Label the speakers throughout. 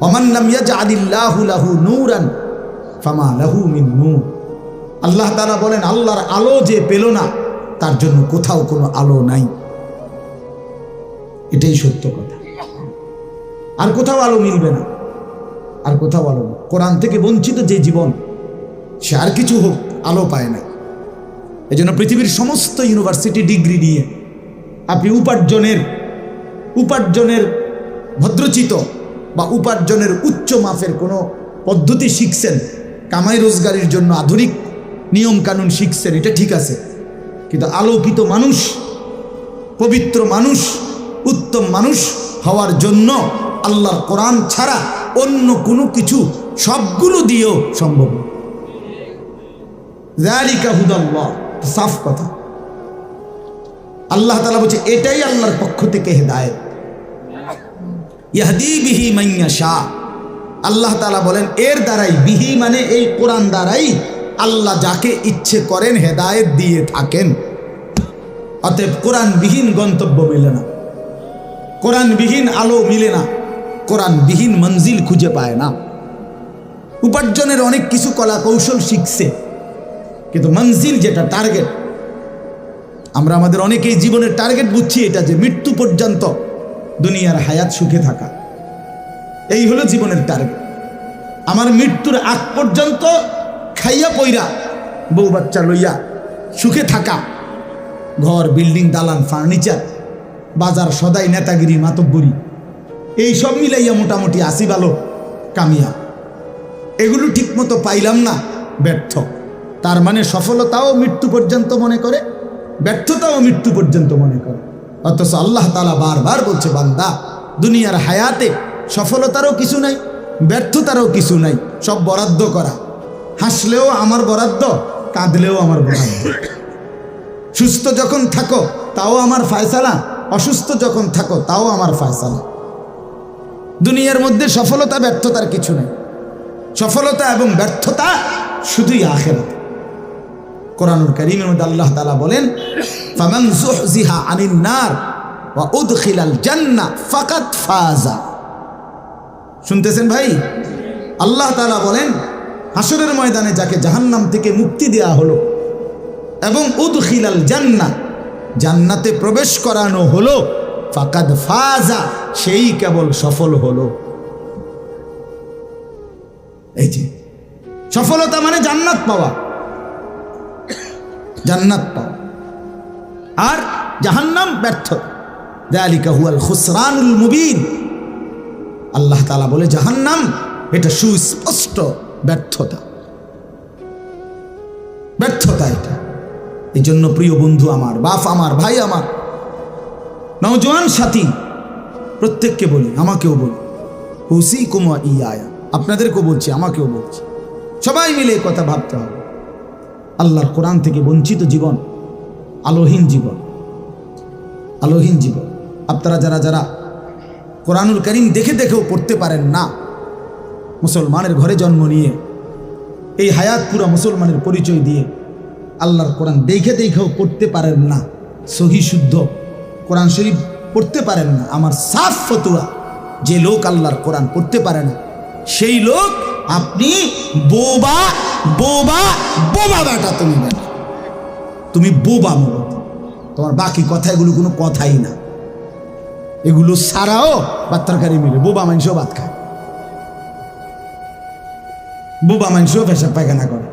Speaker 1: ওয়ামান লাম ইয়াজআলিল্লাহু লাহু নূরান ফামা লাহু মিন নূর। আল্লাহ তাআলা বলেন, আল্লাহর আলো যে পেল না তার জন্য কোথাও কোনো আলো নাই। এটাই সত্য কথা। আর কোথাও আলো মিলবে না, আর কোথাও আলো না। কোরআন থেকে বঞ্চিত যে জীবন, সে আর কিছু হোক আলো পায় না। এই জন্য পৃথিবীর সমস্ত ইউনিভার্সিটি ডিগ্রি নিয়ে আপনি উপার্জনের ভদ্রচিত বা উপার্জনের উচ্চ মাপের কোনো পদ্ধতি শিখছেন, কামাই রোজগারের জন্য আধুনিক নিয়ম কানুন শিখছেন, এটা ঠিক আছে। কিন্তু আলোকিত মানুষ, পবিত্র মানুষ, উত্তম মানুষ হওয়ার জন্য আল্লাহর কোরআন ছাড়া অন্য কোনো কিছু সবগুলো দিয়েও সম্ভব না। যালিকা হুদাল্লাহ, সাফ কথা। আল্লাহ তাআলা বলছে এটাই আল্লাহর পক্ষ থেকে হেদায়েত। ইয়াহদি বিহি মান ইয়াশা। আল্লাহ তাআলা বলেন এর দ্বারাই, বিহি মানে এই কোরআন দ্বারাই আল্লাহ যাকে ইচ্ছে করেন হেদায়েত দিয়ে থাকেন। অতএব কোরআনবিহীন গন্তব্য মিলে না, কোরআনবিহীন আলো মিলে না, কোরআনবিহীন মঞ্জিল খুঁজে পায় না। উপার্জনের অনেক কিছু কলা কৌশল শিখছে, কিন্তু মঞ্জিল যেটা টার্গেট, আমরা আমাদের অনেকেই জীবনের টার্গেট বুঝছি এটা যে মৃত্যু পর্যন্ত দুনিয়ার হায়াত সুখে থাকা, এই হলো জীবনের টার্গেট। আমার মৃত্যুর আগ পর্যন্ত খাইয়া পইরা বউ বাচ্চা লইয়া সুখে থাকা, ঘর বিল্ডিং দালান ফার্নিচার বাজার সদাই নেতাগিরি মাতব্বরি এই সব মিলাইয়া মোটামুটি আসি ভালো কামিয়া। এগুলো ঠিক মতো পাইলাম না, ব্যর্থ। তার মানে সফলতাও মৃত্যু পর্যন্ত মনে করে, ব্যর্থতাও মৃত্যু পর্যন্ত মনে করে। অথচ আল্লাহ তাআলা বারবার বলছে, বান্দা দুনিয়ার হায়াতে সফলতারও কিছু নাই, ব্যর্থতারও কিছু নাই, সব বরাদ্দ করা। হাসলেও আমার বরাদ্দ, কাঁদলেও আমার বরাদ্দ। সুস্থ যখন থাকো তাও আমার ফায়সালা, অসুস্থ যখন থাকো তাও আমার ফায়সালা। দুনিয়ার মধ্যে সফলতা ব্যর্থতার কিছু নেই, সফলতা এবং ব্যর্থতা শুধুই আখিরাত। কোরআনুল কারীমের মধ্যে আল্লাহ তাআলা বলেন, ফামান যুহজিহা আনিন নার ওয়া উদখিলাল জান্নাহ ফাকাদ ফাজা। শুনতেছেন ভাই? আল্লাহ তাআলা বলেন হাসরের ময়দানে যাকে জাহান্নাম থেকে মুক্তি দেয়া হলো এবং উদখিলাল জান্নাহ, জান্নাতে প্রবেশ করানো হলো, ফাকাদ ফাজা, সেই কেবল সফল হলো। এই যে সফলতা মানে জান্নাত পাওয়া, জান্নাত পাওয়া, আর জাহান্নাম ব্যর্থতা। যালিকা হুয়াল খুসরানুল মুবিন। আল্লাহ তাআলা বলে জাহান্নাম এটা সুস্পষ্ট ব্যর্থতা, ব্যর্থতা এটা। এই জন্য প্রিয় বন্ধু আমার, বাপ আমার, ভাই আমার, নওজোয়ান সাথী, প্রত্যেককে বলি, আমাকেও বলি, উসিকুম ওয়া ইয়ায়া, আপনাদেরকেও বলছি, আমাকেও বলছি, সবাই মিলে এই কথা ভাবতে হবে। আল্লাহর কোরআন থেকে বঞ্চিত জীবন আলোহীন জীবন, আলোহীন জীবন। আপনারা যারা যারা কোরআনুল কারীম দেখে দেখেও পড়তে পারেন না, মুসলমানের ঘরে জন্ম নিয়ে এই হায়াত পুরা মুসলমানের পরিচয় দিয়ে আল্লাহর কোরআন দেখে দেখেও পড়তে পারেন না, সহি শুদ্ধ কোরআন শরীফ পড়তে পারেন না, আমার সাফ ফতোয়া, যে লোক আল্লাহর কোরআন পড়তে পারে না সেই লোক আপনি বোবা, বোবা, বোবা বেটা, তুমি বেটা, তুমি বোবা মূলত। তোমার বাকি কথা এগুলো কোনো কথাই না, এগুলো ছাড়াও ভাত তরকারি মিলে। বোবা মানুষও ভাত খায়, বোবা মানুষও পেশাব পায়খানা করে,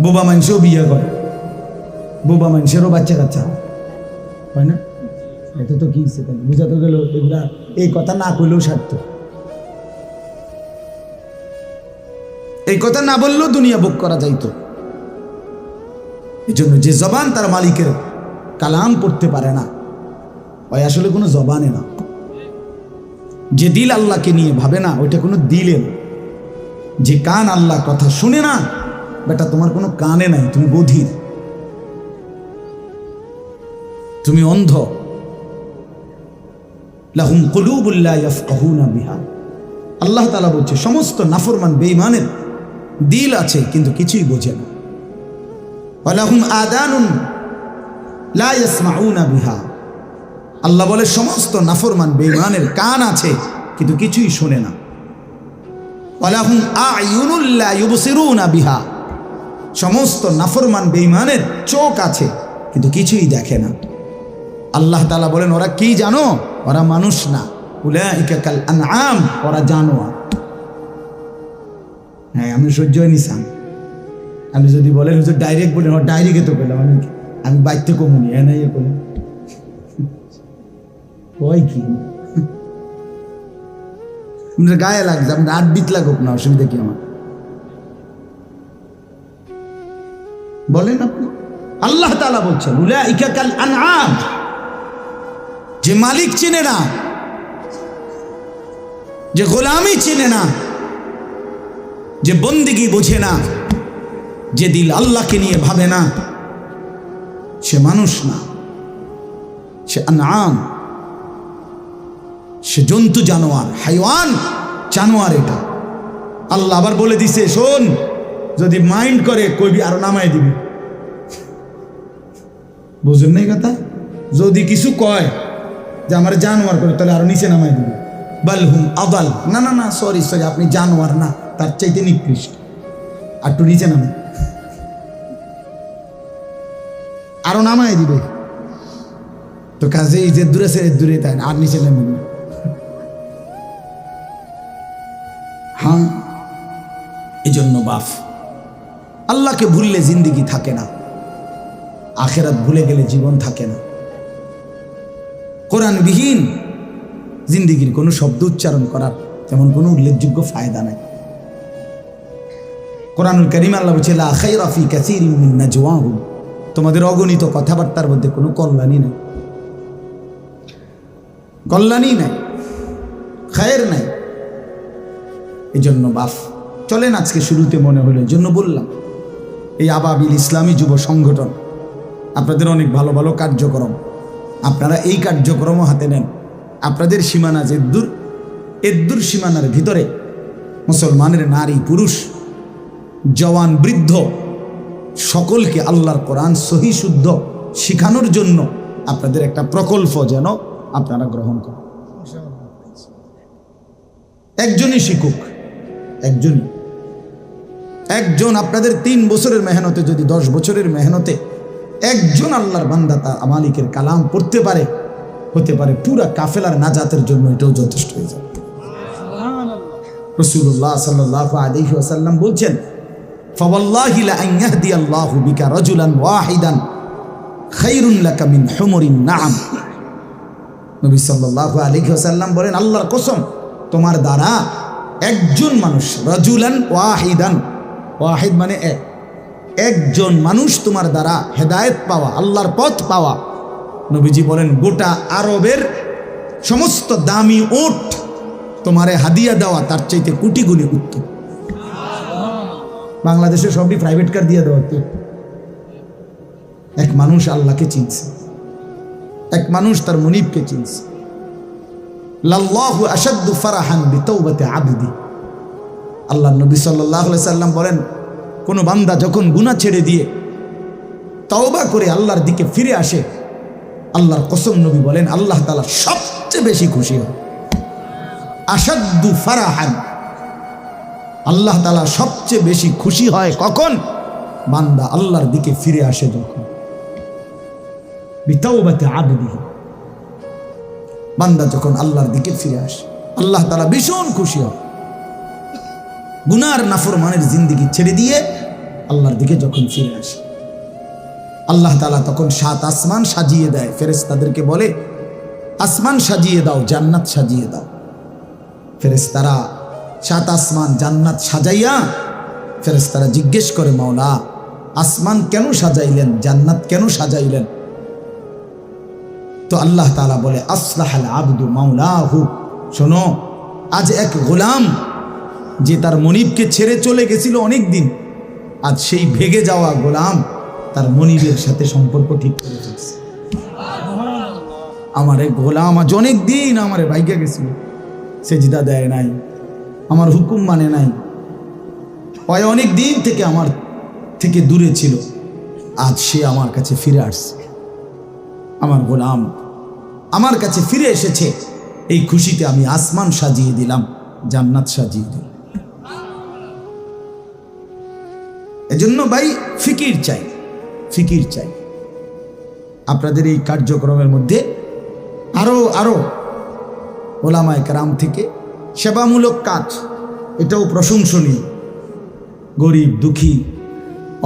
Speaker 1: বোবা মানুষও বিয়ে করে, বোবা মানুষেরও বাচ্চা কাচ্চা হয় না। এটা তো কি বুঝা তো গেল, এগুলা এই কথা না কইলেও সার্থ, এই কথা না বললেও দুনিয়া ভোগ করা যাইতো। এই জন্য যে জবান তার মালিকের কালাম পড়তে পারে না, ওই আসলে কোনো জবানে না। যে দিল আল্লাহকে নিয়ে ভাবে না, ওইটা কোনো দিলে না। যে কান আল্লাহর কথা শুনে না, বেটা তোমার কোনো কানে নাই, তুমি বধির, তুমি অন্ধ। লাহুম কুলুবুল লা ইয়াফকাহুনা বিহা। আল্লাহ তাআলা বলছে সমস্ত নাফরমান বেঈমানের দিল আছে কিন্তু কিছুই বোঝে না। ওয়া লাহুম আযানুন লা ইয়াসমাউনা বিহা। আল্লাহ বলে সমস্ত নাফরমান বেঈমানের কান আছে কিন্তু কিছুই শোনে না। ওয়ালাহুম আ'য়ুনুল লা ইউবসিরুনা বিহা, সমস্ত নাফরমান বেঈমানের চোখ আছে কিন্তু কিছুই দেখে না। আল্লাহ তাআলা বলেন ওরা কি জানো, ওরা মানুষ না, উলাইকা কাল আনআম, ওরা জানোয়ার। হ্যাঁ, আমি সহ্য নিসাম, আপনি যদি বলেন হুজুর ডাইরেক্ট বলেন, ডাইরেক্টে তো পেলাম আমি বাইতে কমুনি নাই বলে হয় কি গায়ে লাগছে, আপনার 8 বিট লাগুক না, অসুবিধা কি আমার, বলেন আপনি। আল্লাহ তাআলা বলছেন উলাইকা কাল আনআম, যে মালিক চিনে না, যে গোলামি চিনে না, যে বন্দিগি বোঝে না, যে দিল আল্লাহকে নিয়ে ভাবে না, সে মানুষ না, সে আনআম, সে জন্তু, জানোয়ার, হাইওয়ান, জানোয়ার। এটা আল্লাহ আবার বলে দিছে, শোন, যদি মাইন্ড করে কইবি আরো নামায় দিবি। বুঝুন নাই কথা, যদি কিছু কয় যে আমার জানোয়ার করে, তাহলে আরো নিচে নামায় দিবি। বালহুম আদাল, না না না, সরি সরি, আপনি জানোয়ার না, তার চাইতে নিকৃষ্ট, আর একটু নিচে নামে, আরো নামায় দিবে। তো কাজে এই যে দূরে সে দূরে তাই আর নিচে নামে না। হ্যাঁ, এই জন্য বাপ, আল্লাহকে ভুললে জিন্দেগি থাকে না, আখেরাত ভুলে গেলে জীবন থাকে না। কোরআনবিহীন জিন্দেগির কোনো শব্দ উচ্চারণ করার তেমন কোনো উল্লেখযোগ্য ফায়দা নাই। কোরআনুল কারীমে আল্লাহ বলছে লা খায়রা ফি কাসীরিন মিন নাজওয়াহুম, তোমাদের অগণিত কথাবার্তার মধ্যে কোনো কল্যাণই নাই, কল্যাণই নাই, খায়ের নাই। এই জন্য বাপ চলেন, আজকে শুরুতে মনে হলো, এই জন্য বললাম, এই আবাবিল ইসলামী যুব সংগঠন, আপনাদের অনেক ভালো ভালো কার্যক্রম, আপনারা এই কার্যক্রমও হাতে নেন। আপনাদের সীমানা যে এদ্দুর সীমানার ভিতরে মুসলমানের নারী পুরুষ জওয়ান বৃদ্ধ সকলকে আল্লাহর কোরআন সহি শুদ্ধ শিখানোর জন্য আপনাদের একটা প্রকল্প যেন আপনারা গ্রহণ করেন। একজনই শিক্ষক, একজন আপনাদের 3 বছরের মেহনতে, যদি 10 বছরের মেহনতে একজন আল্লাহর বান্দা তা মালিকের কালাম পড়তে পারে, হতে পারে পুরা কাফেলার নাজাতের জন্য এটাও যথেষ্ট হয়ে যাবে। রাসূলুল্লাহ সাল্লাল্লাহু আলাইহি ওয়াসাল্লাম বলছেন, ফাওয়াল্লাহি লা আন ইয়াহদিয়াল্লাহু বিকা রাজুলান ওয়াহিদান খায়রুন লাকা মিন হুমুরিন নাআম। নবী সাল্লাল্লাহু আলাইহি ওয়াসাল্লাম বলেন, আল্লাহর কসম, তোমার দ্বারা একজন মানুষ, রাজুলান ওয়াহিদান, ওয়াহিদ মানে একজন মানুষ তোমার দ্বারা হেদায়েত পাওয়া, আল্লাহর পথ পাওয়া, নবীজি বলেন গোটা আরবের সমস্ত দামি উট তোমারে হাদিয়া দেওয়া তার চাইতে কোটি গুণে উত্তম। বাংলাদেশে সবই প্রাইভেট কার দিয়ে দেওয়া, এক মানুষ আল্লাহকে চিনছে, এক মানুষ তার মুনিবকে চিনছে। লাল্লাহু আশাদ্দু ফারাহান বিতাওবাতি আবদি, আল্লাহ নবী সাল্লাল্লাহু আলাইহি সাল্লাম বলেন, কোনো বান্দা যখন গুনাহ ছেড়ে দিয়ে তওবা করে আল্লাহর দিকে ফিরে আসে, আল্লাহর কসম নবী বলেন আল্লাহ তাআলা সবচেয়ে বেশি খুশি হয়। আশাদ্দু ফারাহান, আল্লাহ তাআলা সবচেয়ে বেশি খুশি হয় কখন? বান্দা আল্লাহর দিকে ফিরে আসে যখন। বিতাওবাতি আবদিহি, বান্দা যখন আল্লাহর দিকে ফিরে আসে আল্লাহ তাআলা ভীষণ খুশি হয়। গুনার নাফরমানের জিন্দেগি ছেড়ে দিয়ে আল্লাহর দিকে যখন ফিরে আসে, আল্লাহ তাআলা তখন 7 আসমান সাজিয়ে দেয়, ফেরেশতাদেরকে বলে আসমান সাজিয়ে দাও, জান্নাত সাজিয়ে দাও। ফেরেশতারা 7 আসমান জান্নাত সাজাইয়া ফেরেশতারা জিজ্ঞেস করে, মাওলা আসমান কেন সাজাইলেন, জান্নাত কেন সাজাইলেন? তো আল্লাহ তাআলা বলে আসলাহাল আবদু মাওলাহু, শোনো, আজ এক গোলাম যে তার মনিবকে ছেড়ে চলে গেছিল অনেক দিন, আজ সেই ভেগে যাওয়া গোলাম তার মনিবের সাথে সম্পর্ক ঠিক করে ফেলছে। আমার এক গোলাম আজ অনেক দিন আমারে ভাইগা গেছিল, সেজদা দেয় নাই, আমার হুকুম মানে নাই, ওই অনেক দিন থেকে আমার থেকে দূরে ছিল, আজ সে আমার কাছে ফিরে আসছে। আমার গোলাম আমার কাছে ফিরে এসেছে, এই খুশিতে আমি আসমান সাজিয়ে দিলাম, জান্নাত সাজিয়ে দিলাম। এজন্য ভাই ফিকির চাই, ফিকির চাই। আপনাদের এই কার্যক্রমের মধ্যে আরো ওলামায়ে কেরাম থেকে সেবামূলক কাজ, এটাও প্রশংসনীয়। গরিব দুঃখী,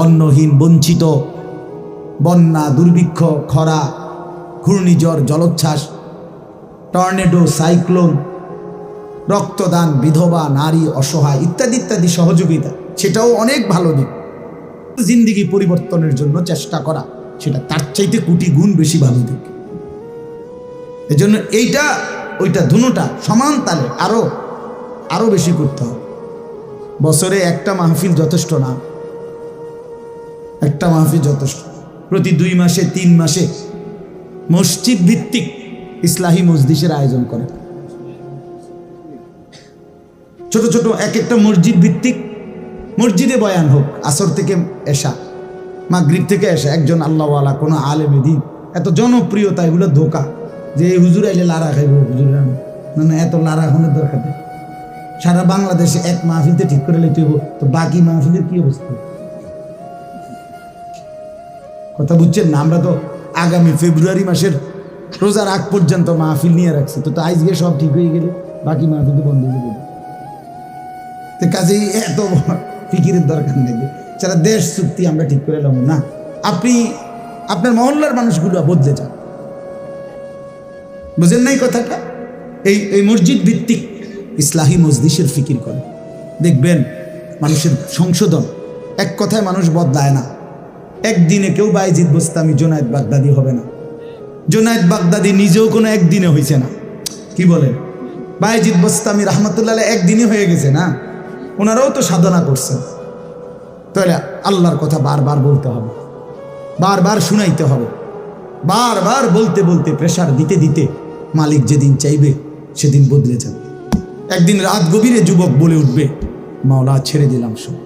Speaker 1: অন্নহীন, বঞ্চিত, বন্যা, দুর্ভিক্ষ, খরা, ঘূর্ণিঝড়, জলোচ্ছ্বাস, টর্নেডো, সাইক্লোন, রক্তদান, বিধবা, নারী, অসহায় ইত্যাদি ইত্যাদি সহযোগিতা, সেটাও অনেক ভালো দিক। জিন্দিগি পরিবর্তনের জন্য চেষ্টা করা, সেটা তার চাইতে কোটি গুণ বেশি ভালো দিক। এজন্য এইটা ওইটা দুটোটা সমান তালে আরো বেশি করতে হবে। বছরে একটা মাহফিল যথেষ্ট না, একটা মাহফিল যথেষ্ট। প্রতি 2 মাসে 3 মাসে মসজিদ ভিত্তিক ইসলাহি মজলিসের আয়োজন করে। ছোট ছোট এক একটা মসজিদ ভিত্তিক মসজিদে বয়ান হোক, আসর থেকে এশা, মাগরিব থেকে এশা, একজন আল্লাহওয়ালা কোনো আলেমে দিন। এত জনপ্রিয়তা, এগুলো ধোকা। যে এই হুজুর আইলে লারা খাইব, হুজুর না, এত লারা হওয়ার দরকার নেই। সারা বাংলাদেশে এক মাহফিলতে ঠিক করে লইতে হইব, তো বাকি মাহফিলের কি অবস্থা? কথা বুঝছেন না? আমরা তো আগামী ফেব্রুয়ারি মাসের রোজার আগ পর্যন্ত মাহফিল নিয়ে রাখছি, তো আজকে সব ঠিক হয়ে গেলে বাকি মাহফিল তো বন্ধ হয়ে যাবে। তো কাজেই এত ফিকিরের দরকার নেই। যারা দেশ চুক্তি আমরা ঠিক করে এলাম না, আপনি আপনার মহল্লার মানুষগুলো বদলে যান। বুঝেন নাই কথাটা? এই মসজিদ ভিত্তিক ইসলাহি মজলিসের ফিকির করে, দেখবেন মানুষের সংশোধন। এক কথায় মানুষ বদলায় না। একদিনে কেউ বাইজিদ বোস্তামি, জুনায়েদ বাগদাদি হবে না। জুনায়েদ বাগদাদি নিজেও কোনো একদিনে হয়েছে না। কি বলেন? বাইজিদ বোস্তামি রহমতুল্লাহ একদিনই হয়ে গেছে না, ওনারাও তো সাধনা করছেন। তাহলে আল্লাহর কথা বারবার বলতে হবে, বারবার শুনাইতে হবে, বারবার বলতে বলতে, প্রেশার দিতে দিতে মালিক যেদিন চাইবে সেদিন বদলে যাবে। একদিন রাত গভীরে যুবক বলে উঠবে, মাওলা ছেড়ে দিলাম সব,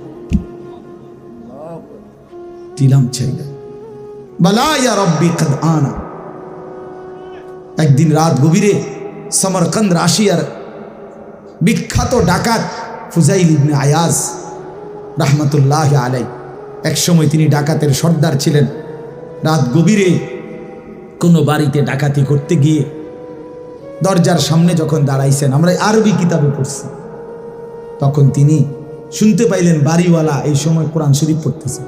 Speaker 1: দিলাম ছেড়ে, বালা ইয়া রব্বি কদ আনা। একদিন রাত গভীরে সমরকন্দ রাশিয়ার বিখ্যাত ডাকাত ফুজাইল ইবনে আয়াজ রহমতুল্লাহ আলাই, একসময় তিনি ডাকাতের সর্দার ছিলেন। রাত গভীরে কোনো বাড়িতে ডাকাতি করতে গিয়ে দরজার সামনে যখন দাঁড়াইছেন, আমরা আরবি কিতাবে পড়ছি, তখন তিনি শুনতে পাইলেন বাড়িওয়ালা এই সময় কোরআন শরীফ পড়তেছে।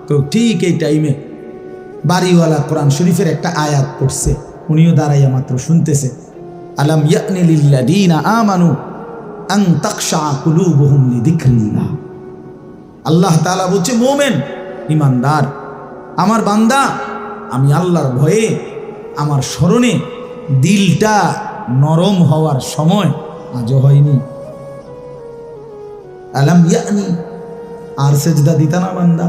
Speaker 1: তো ঠিক এই টাইমে বাড়িওয়ালা কোরআন শরীফের একটা আয়াত পড়ছে, উনিও দাঁড়াইয়া মাত্র শুনতেছে, আলাম ইয়ানি লিল্লাযীনা আমানু আন তাখশা কুলুবুহুম লিযিকরিল্লাহ। আল্লাহ তাআলা বলছে, মুমিন, ঈমানদার, আমার বান্দা, আমি আল্লাহর ভয়ে, আমার স্মরণে দিলটা নরম হওয়ার সময় আজও হয়নি। আলাম ইয়ানি, আর সেজদা দিতা না বান্দা?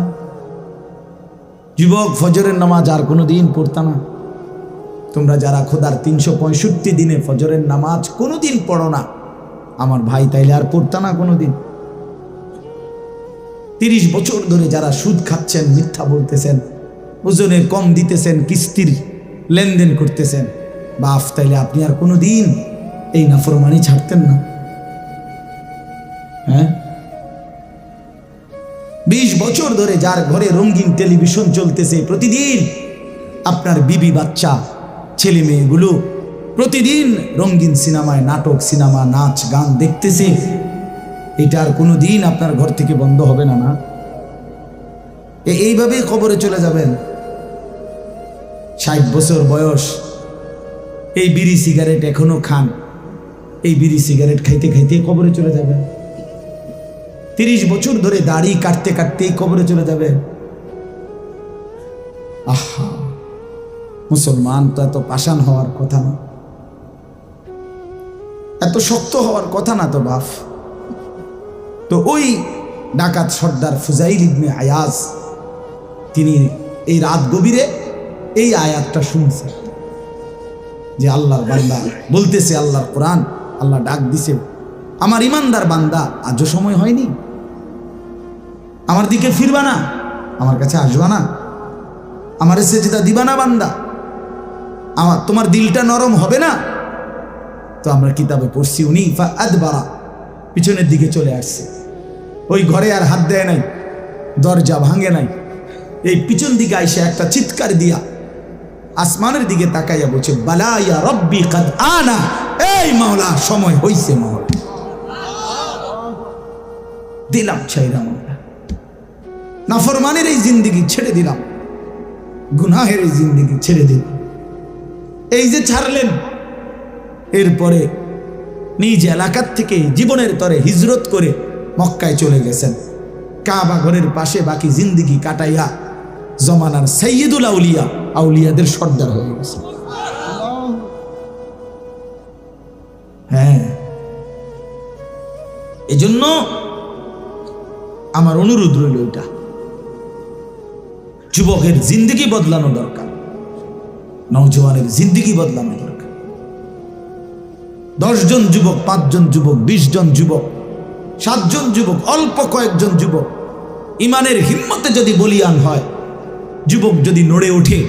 Speaker 1: যুবক, ফজরের নামাজ আর কোনো দিন পড়তা না? তোমরা যারা খোদার 365 দিনে ফজরের নামাজ কোনো দিন পড়ো না, আমার ভাই, তাইলে আর পড়তা না কোনো দিন? 30 বছর ধরে যারা সুদ খাচ্ছেন, মিথ্যা বলতেছেন, ওজনে কম দিতেছেন, কিস্তির লেনদেন করতেছেন, বাপ, তাইলে আপনি আর কোনো দিন এই নাফরমানি ছাড়তেন না? হ্যাঁ, 20 বছর ধরে যার ঘরে রঙিন টেলিভিশন চলতেছে, প্রতিদিন আপনার বিবি বাচ্চা ছেলে মেয়েগুলো প্রতিদিন রঙিন সিনেমায়, নাটক, সিনেমা, নাচ, গান দেখতেছে, এটা আর কোনো দিন আপনার ঘর থেকে বন্ধ হবে না? না, এইভাবেই কবরে চলে যাবেন। 60 বছর বয়স, এই বিড়ি সিগারেট এখনো খান, এই বিড়ি সিগারেট খাইতে খাইতে কবরে চলে যাবেন। 30 বছর ধরে দাড়ি কাটতে কাটতেই কবরে চলে যাবে। আহা, মুসলমান তো এত পাষাণ হওয়ার কথা না, এত শক্ত হওয়ার কথা না তো বাপ। তো ওই ডাকাত সর্দার ফুজাইল ইবনে আয়াজ, তিনি এই রাত গভীরে এই আয়াতটা শুনছে যে আল্লাহর বান্দা বলতেছে, আল্লাহর কোরআন, আল্লাহ ডাক দিছে, আমার ইমানদার বান্দা, আজও সময় হয়নি? আমার দিকে ফিরবা না? আমার কাছে আসবা না? আমার সেজদা দিবা না বান্দা? তোমার দিলটা নরম হবে না? তো আমরা কিতাবে পড়ছি, উনি ফা আদবারা, পিছনের দিকে চলে আসছে, ওই ঘরে আর হাত দেয় নাই, দরজা ভাঙে নাই। এই পিছন দিকে আইসা একটা চিৎকার দিয়া আসমানের দিকে তাকাইয়া বলছে, বালা ইয়া রব্বি কাদ আনা, এই মাওলা সময় হইছে মাওলা, দিলাম ছাইরা মাওলা, নাফরমানের এই জিন্দেগি ছেড়ে দিলাম, গুনাহের এই জিন্দেগি ছেড়ে দিলাম। এই যে ছাড়লেন, এরপরে নিজ এলাকার থেকে জীবনের তরে হিজরত করে মক্কায় চলে গেছেন। কাবা ঘরের পাশে বাকি জিন্দেগি কাটাইয়া জমানার সাইয়্যিদুল আউলিয়া, আউলিয়াদের সর্দার হয়ে গেছে। হ্যাঁ, এজন্য আমার অনুরোধ রইল, এটা যুবকের জিন্দেগি বদলানো দরকার, নওজওয়ানের জিন্দেগি বদলানো দরকার। 10 জন যুবক, 5 জন যুবক, 20 জন যুবক, 7 জন যুবক, অল্প কয়েকজন যুবক ইমানের হিম্মতে যদি বলিয়ান হয়, যুবক যদি নড়ে ওঠে,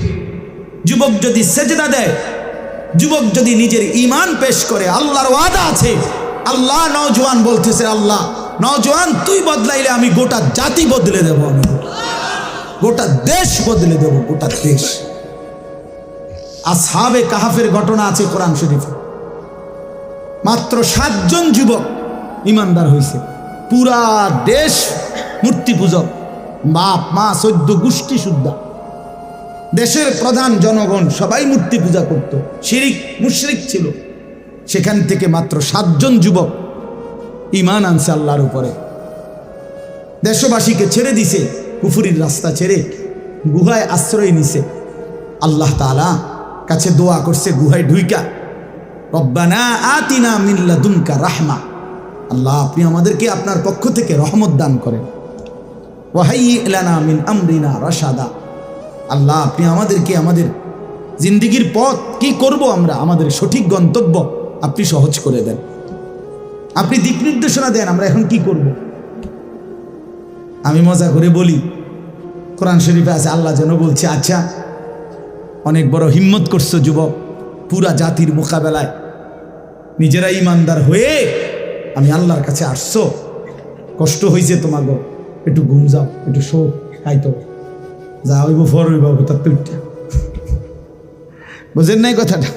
Speaker 1: যুবক যদি সেজদা দেয়, যুবক যদি নিজের ইমান পেশ করে, আল্লাহর ওয়াদা আছে। আল্লাহ নওজওয়ান বলতেছে, আল্লাহ নওজওয়ান তুই বদলাইলে আমি গোটা জাতি বদলে দেব, আমি গোটা দেশ বদলে দেব, গোটা দেশ। আসহাবে কাহাফের ঘটনা আছে কোরআন শরীফে। মাত্র 7 জন যুবক ইমানদার হয়েছে, পুরা দেশ মূর্তি পূজক, বাপ মা 14 গোষ্ঠী শুদ্ধা, দেশের প্রধান জনগণ সবাই মূর্তি পূজা করত, শিরিক মুশরিক ছিল। সেখান থেকে মাত্র 7 জন যুবক ঈমান আনছে আল্লাহর উপরে, দেশবাসীকে ছেড়ে দিছে, কুফরির রাস্তা ছেড়ে গুহায় আশ্রয় নিছে। আল্লাহ তাআলা কাছে দোয়া করছে গুহায় ঢুইকা, রব্বানা আতিনা মিন লাদুনকা রাহমা, আল্লাহ আপনি আমাদেরকে আপনার পক্ষ থেকে রহমত দান করেন। ওয়াহাইয়্যি লানা মিন আমরিনা রাশাদা, আল্লাহ আপনি আমাদেরকে আমাদের জিন্দেগির পথ কি করব আমরা, আমাদের সঠিক গন্তব্য আপনি সহজ করে দেন, আপনি দিক নির্দেশনা দেন, আমরা এখন কি করব। আমি মজা করে বলি, কোরআন শরীফে আছে, আল্লাহ যেন বলছে, আচ্ছা অনেক বড় হিম্মত করছো যুবক, পুরা জাতির মোকাবেলায় নিজেরা ইমানদার হয়ে আমি আল্লাহর কাছে আসছো, কষ্ট হয়েছে তোমার, একটু ঘুম যাও, একটু শো খাইতো, যা হইব ফর হইব তার তুইটা, বুঝেন নাই কথাটা?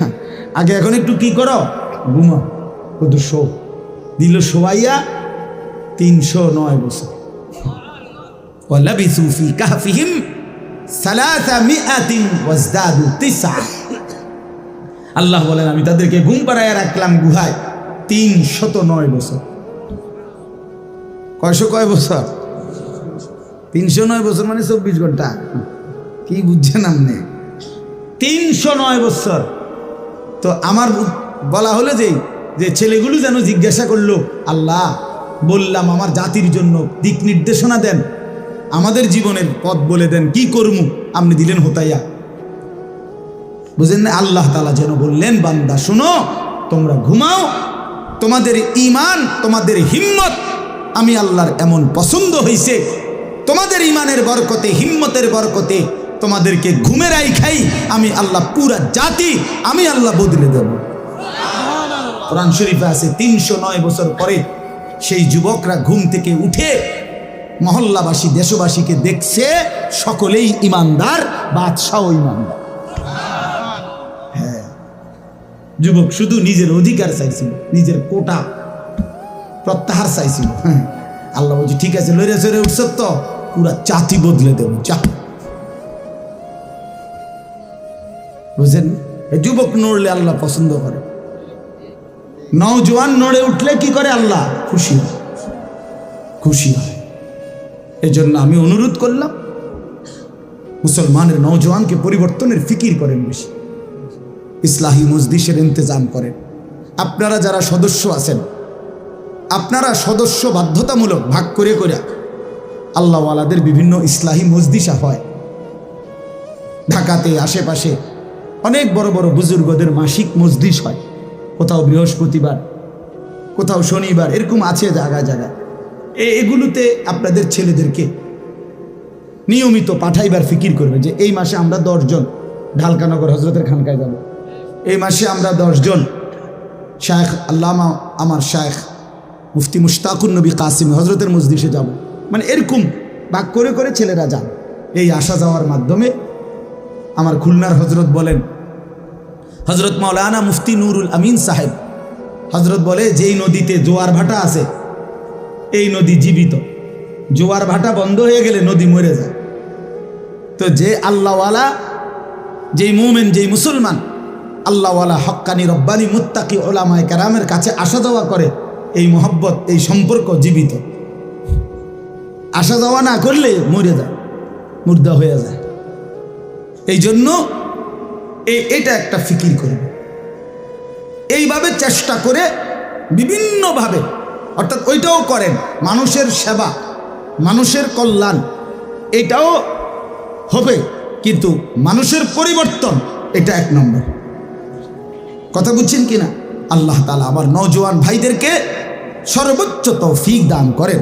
Speaker 1: আগে এখন একটু কি করো, ঘুমাও, একটু শো দিল, শোয়াইয়া 309 বছর। ওয়ালাবিসু ফি কাহফিহিম 300 ওয়াজদাদু 9। আল্লাহ বলেন আমি তাদেরকে ঘুম পাড়াইয়া রাখলাম গুহায় 309 বছর। কয় বছর? 309 বছর মানে 24 ঘন্টা, কি বুঝছেন আপনি? 309 বছর। তো আমার বলা হলো যে ছেলেগুলো যেন জিজ্ঞাসা করলো, আল্লাহ বললাম আমার জাতির জন্য দিক নির্দেশনা দেন, আমাদের জীবনের পথ বলে দেন, কি করমু, আপনি দিলেন হোতাইয়া। বুঝেন না? আল্লাহ তাআলা যেন বললেন, বান্দা শোনো, তোমরা ঘুমাও, তোমাদের ঈমান, তোমাদের হিম্মত আমি আল্লাহর এমন পছন্দ হইছে, তোমাদের ঈমানের বরকতে, হিম্মতের বরকতে তোমাদেরকে ঘুমের খাই আমি আল্লাহ পুরা জাতি আমি আল্লাহ বদলে দেব। কোরআন শরীফে আছে 309 বছর পরে সেই যুবকরা ঘুম থেকে উঠে মহল্লাবাসী, দেশবাসীকে দেখছে সকলেই ইমানদার, বাদশাহ ইমানদার। হ্যাঁ, যুবক শুধু নিজের অধিকার চাইছিল, নিজের কোটা প্রত্যাহার চাইছিল। আল্লাহ বলছে ঠিক আছে, লড়ে চড়ে উঠছ তো পুরা জাতি বদলে দেব, যা। বুঝলেন? যুবক নড়লে আল্লাহ পছন্দ করে, নওজোয়ান নড়ে উঠলে কি করে আল্লাহ খুশি হয়, খুশি হয়। এই জন্য আমি অনুরোধ করলাম মুসলমানের নওজোয়ানকে পরিবর্তনের ফিকির করেন, বেশি ইসলাহি মজলিসের ইন্তজাম করেন। আপনারা যারা সদস্য আছেন, আপনারা সদস্য বাধ্যতামূলক ভাগ করে করে আল্লাহওয়ালাদের বিভিন্ন ইসলাহি মজলিসা হয় ঢাকাতে, আশেপাশে অনেক বড় বড় বুজুর্গদের মাসিক মজলিস হয়, কোথাও বৃহস্পতিবার, কোথাও শনিবার, এরকম আছে জায়গায় জায়গায়। এগুলোতে আপনাদের ছেলেদেরকে নিয়মিত পাঠাইবার ফিকির করবে যে এই মাসে আমরা 10 জন ঢালকানগর হজরতের খানকায় যাব, এই মাসে আমরা 10 জন শায়েখ আল্লামা আমার শায়েখ মুফতি মুশতাকুন নবী কাসিম হজরতের মজলিসে যাব। মানে এরকম ভাগ করে করে ছেলেরা যান। এই আসা যাওয়ার মাধ্যমে আমার খুলনার হজরত বলেন, হজরত মাওলানা মুফতি নুরুল আমিন সাহেব হজরত বলে, যেই নদীতে জোয়ার ভাটা আছে এই নদী জীবিত, জোয়ার ভাটা বন্ধ হয়ে গেলে নদী মরে যায়। তো যে আল্লাহওয়ালা, যেই মুমিন, যেই মুসলমান আল্লাহওয়ালা হক্কানি রব্বানি মুত্তাকি ওলামায়ে কেরামের কাছে আসা যাওয়া করে, এই মোহব্বত, এই সম্পর্ক জীবিত। আসা যাওয়া না করলে মরে যায়, মুর্দা হয়ে যায়। এই জন্য এটা একটা ফিকির করবে, এইভাবে চেষ্টা করে বিভিন্নভাবে, অর্থাৎ ওইটাও করেন মানুষের সেবা, মানুষের কল্যাণ, এটাও হবে, কিন্তু মানুষের পরিবর্তন এটা এক নম্বর। কথা বুঝছেন কিনা? আল্লাহ তাআলা আবার নওজোয়ান ভাইদেরকে সর্বোচ্চ তৌফিক দান করেন।